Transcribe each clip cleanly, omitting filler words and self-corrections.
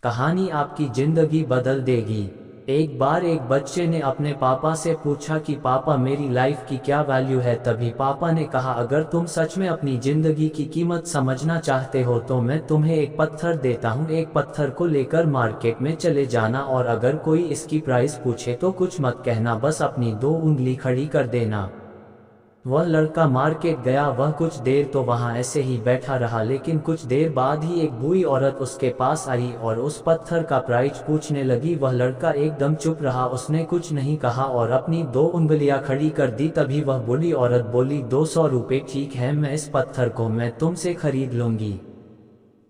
कहानी आपकी जिंदगी बदल देगी। एक बार एक बच्चे ने अपने पापा से पूछा कि पापा मेरी लाइफ की क्या वैल्यू है। तभी पापा ने कहा, अगर तुम सच में अपनी जिंदगी की कीमत समझना चाहते हो तो मैं तुम्हें एक पत्थर देता हूँ। एक पत्थर को लेकर मार्केट में चले जाना और अगर कोई इसकी प्राइस पूछे तो कुछ मत कहना, बस अपनी 2 उंगली खड़ी कर देना। वह लड़का मार्केट गया। वह कुछ देर तो वहां ऐसे ही बैठा रहा, लेकिन कुछ देर बाद ही एक बूढ़ी औरत उसके पास आई और उस पत्थर का प्राइस पूछने लगी। वह लड़का एकदम चुप रहा, उसने कुछ नहीं कहा और अपनी 2 उंगलियां खड़ी कर दी। तभी वह बूढ़ी औरत बोली, 200 रुपये ठीक है, मैं इस पत्थर को मैं तुमसे खरीद लूंगी।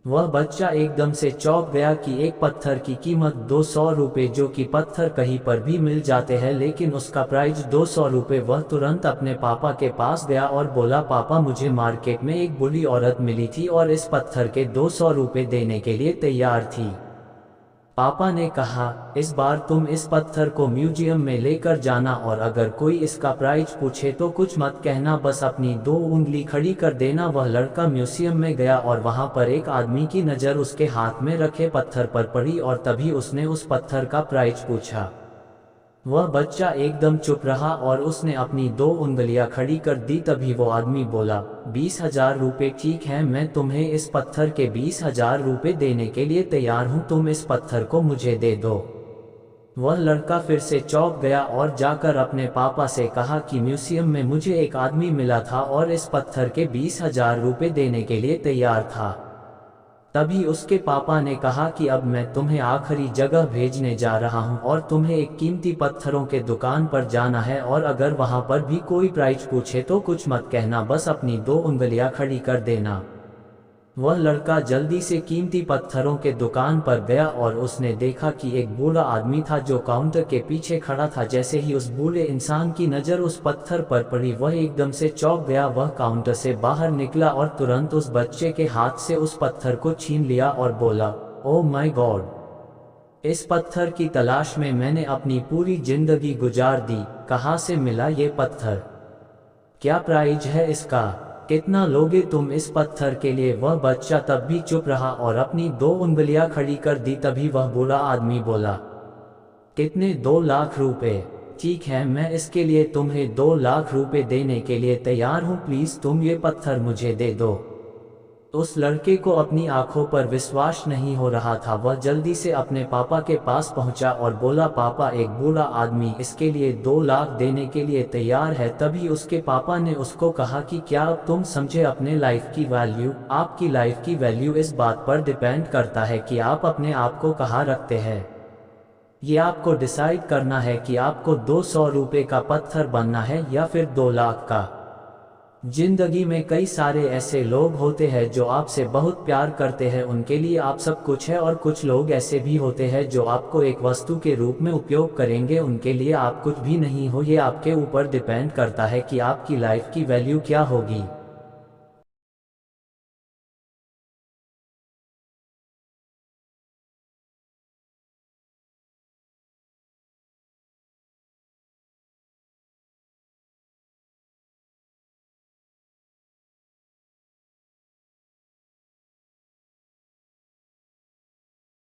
वह बच्चा एकदम से चौंक गया कि एक पत्थर की कीमत 200 रुपये, जो कि पत्थर कहीं पर भी मिल जाते हैं, लेकिन उसका प्राइस 200 रुपये। वह तुरंत अपने पापा के पास गया और बोला, पापा मुझे मार्केट में एक बूढ़ी औरत मिली थी और इस पत्थर के 200 रुपये देने के लिए तैयार थी। पापा ने कहा, इस बार तुम इस पत्थर को म्यूजियम में लेकर जाना और अगर कोई इसका प्राइस पूछे तो कुछ मत कहना, बस अपनी 2 उंगली खड़ी कर देना। वह लड़का म्यूजियम में गया और वहां पर एक आदमी की नज़र उसके हाथ में रखे पत्थर पर पड़ी और तभी उसने उस पत्थर का प्राइस पूछा। वह बच्चा एकदम चुप रहा और उसने अपनी 2 उंगलियां खड़ी कर दी। तभी वो आदमी बोला, 20,000 रुपये ठीक है, मैं तुम्हें इस पत्थर के 20,000 रुपये देने के लिए तैयार हूँ, तुम इस पत्थर को मुझे दे दो। वह लड़का फिर से चौंक गया और जाकर अपने पापा से कहा कि म्यूजियम में मुझे एक आदमी मिला था और इस पत्थर के 20,000 रुपये देने के लिए तैयार था। तभी उसके पापा ने कहा कि अब मैं तुम्हें आखिरी जगह भेजने जा रहा हूं और तुम्हें एक कीमती पत्थरों के दुकान पर जाना है और अगर वहां पर भी कोई प्राइस पूछे तो कुछ मत कहना, बस अपनी 2 उंगलियां खड़ी कर देना। वह लड़का जल्दी से कीमती पत्थरों के दुकान पर गया और उसने देखा कि एक बूढ़ा आदमी था जो काउंटर के पीछे खड़ा था। जैसे ही उस बूढ़े इंसान की नज़र उस पत्थर पर पड़ी, वह एकदम से चौंक गया। वह काउंटर से बाहर निकला और तुरंत उस बच्चे के हाथ से उस पत्थर को छीन लिया और बोला, ओह माय गॉड, इस पत्थर की तलाश में मैंने अपनी पूरी जिंदगी गुजार दी। कहाँ से मिला ये पत्थर? क्या प्राइस है इसका? कितना लोगे तुम इस पत्थर के लिए? वह बच्चा तब भी चुप रहा और अपनी 2 उंगलियां खड़ी कर दी। तभी वह बूढ़ा आदमी बोला, कितने? 2 लाख रुपए ठीक है, मैं इसके लिए तुम्हें 2 लाख रुपए देने के लिए तैयार हूँ, प्लीज तुम ये पत्थर मुझे दे दो। उस लड़के को अपनी आंखों पर विश्वास नहीं हो रहा था। वह जल्दी से अपने पापा के पास पहुंचा और बोला, पापा एक बूढ़ा आदमी इसके लिए 2 लाख देने के लिए तैयार है। तभी उसके पापा ने उसको कहा कि क्या अब तुम समझे अपने लाइफ की वैल्यू? आपकी लाइफ की वैल्यू इस बात पर डिपेंड करता है कि आप अपने आप को कहाँ रखते हैं। ये आपको डिसाइड करना है कि आपको 200 रुपये का पत्थर बनना है या फिर 2 लाख का। जिंदगी में कई सारे ऐसे लोग होते हैं जो आपसे बहुत प्यार करते हैं, उनके लिए आप सब कुछ है, और कुछ लोग ऐसे भी होते हैं जो आपको एक वस्तु के रूप में उपयोग करेंगे, उनके लिए आप कुछ भी नहीं हो। ये आपके ऊपर डिपेंड करता है कि आपकी लाइफ की वैल्यू क्या होगी।